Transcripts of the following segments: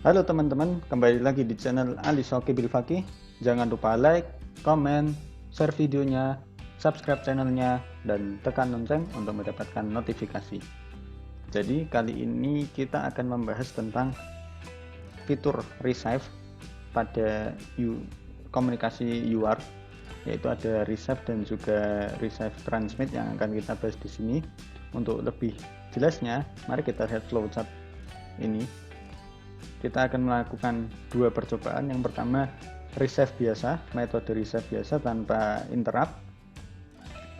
Halo teman-teman, kembali lagi di channel Ali Shoki Bilfaki. Jangan lupa like, comment, share videonya, subscribe channelnya, dan tekan lonceng untuk mendapatkan notifikasi. Jadi kali ini kita akan membahas tentang fitur resave pada komunikasi UART, yaitu ada resave dan juga resave transmit yang akan kita bahas di sini. Untuk lebih jelasnya, mari kita lihat flowchart ini. Kita akan melakukan dua percobaan. Yang pertama, resave biasa, metode resave biasa tanpa interrupt.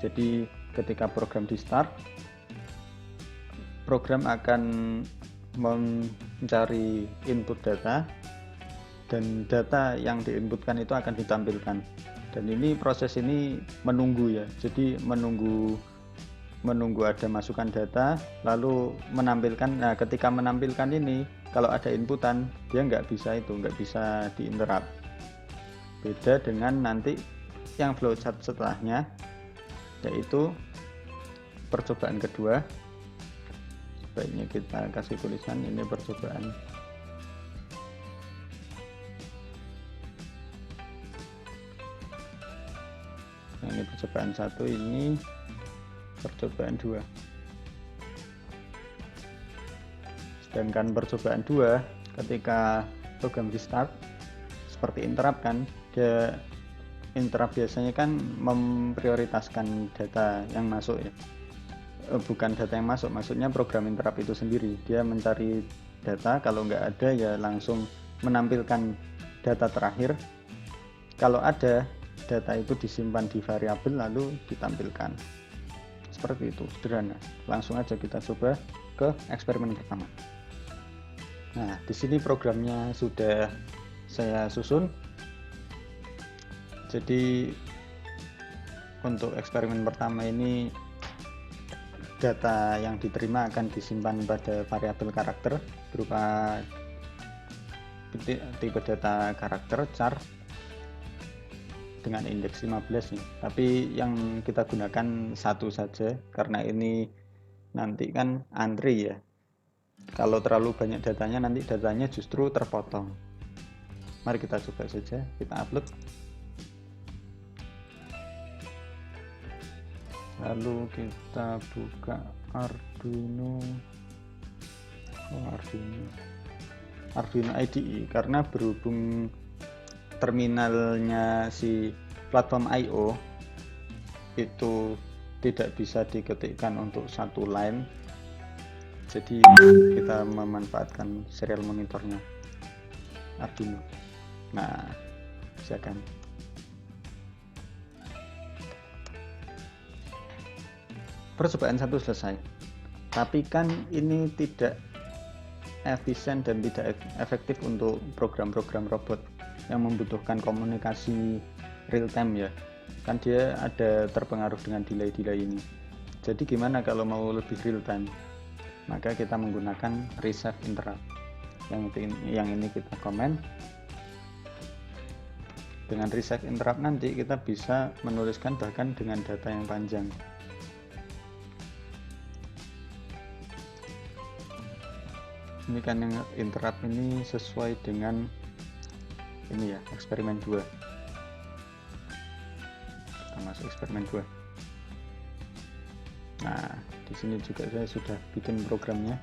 Jadi ketika program di start, program akan mencari input data dan data yang diinputkan itu akan ditampilkan. Dan ini proses ini menunggu ya. Jadi menunggu ada masukan data lalu menampilkan. Nah, ketika menampilkan ini, kalau ada inputan dia nggak bisa diinterrupt. Beda dengan nanti yang flowchart setelahnya, yaitu percobaan kedua. Sebaiknya kita kasih tulisan ini percobaan. Nah, ini percobaan 1, ini percobaan 2. Sedangkan percobaan 2, ketika program di start seperti interrupt kan, dia interrupt biasanya kan memprioritaskan data yang masuk ya, bukan data yang masuk, maksudnya program interrupt itu sendiri. Dia mencari data, kalau nggak ada ya langsung menampilkan data terakhir. Kalau ada, data itu disimpan di variabel lalu ditampilkan. Seperti itu, sederhana. Langsung aja kita coba ke eksperimen pertama. Nah, di sini programnya sudah saya susun. Jadi untuk eksperimen pertama ini, data yang diterima akan disimpan pada variabel karakter berupa tipe data karakter char dengan indeks 15 nih. Tapi yang kita gunakan satu saja karena ini nanti kan antri ya. Kalau terlalu banyak datanya, nanti datanya justru terpotong. Mari kita coba saja, kita upload. Lalu kita buka Arduino. Arduino IDE, karena berhubung terminalnya si platform I/O itu tidak bisa diketikkan untuk satu line, jadi kita memanfaatkan serial monitornya Arduino. Nah, silakan. Percobaan 1 selesai, tapi kan ini tidak efisien dan tidak efektif untuk program-program robot yang membutuhkan komunikasi real time ya, kan dia ada terpengaruh dengan delay ini. Jadi gimana kalau mau lebih real time? Maka kita menggunakan resave interrupt. Yang ini kita komen. Dengan resave interrupt nanti kita bisa menuliskan bahkan dengan data yang panjang. Ini kan yang interrupt ini sesuai dengan ini ya, eksperimen 2. Kita masuk eksperimen 2. Nah, di sini juga saya sudah bikin programnya.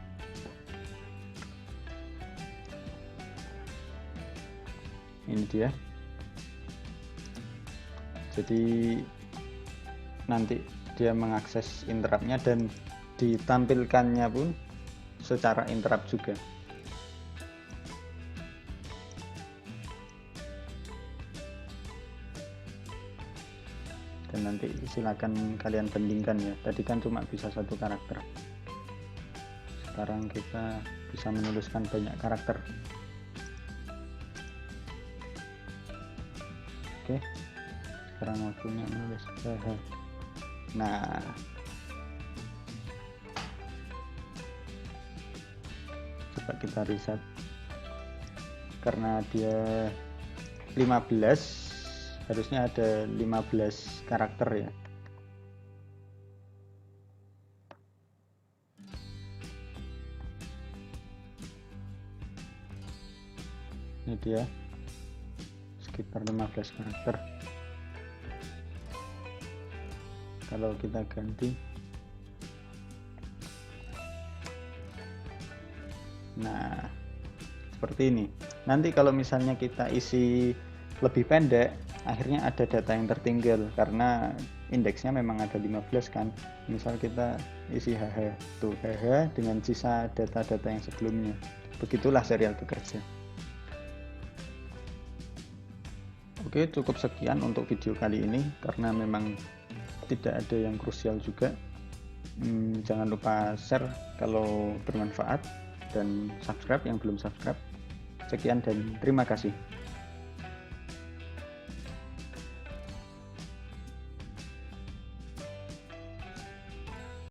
Ini dia. Jadi nanti dia mengakses interruptnya dan ditampilkannya pun secara interrupt juga. Dan nanti silakan kalian bandingkan ya. Tadi kan cuma bisa satu karakter. Sekarang kita bisa menuliskan banyak karakter. Oke. Sekarang waktunya menulis. Nah, coba kita reset. Karena dia 15, harusnya ada 15 karakter ya. Ini dia sekitar 15 karakter. Kalau kita ganti, nah seperti ini. Nanti kalau misalnya kita isi lebih pendek, akhirnya ada data yang tertinggal karena indeksnya memang ada 15 kan. Misal kita isi HH tuh, HH dengan sisa data-data yang sebelumnya. Begitulah serial bekerja. Oke, cukup sekian untuk video kali ini karena memang tidak ada yang krusial juga. Jangan lupa share kalau bermanfaat dan subscribe yang belum subscribe. Sekian dan terima kasih.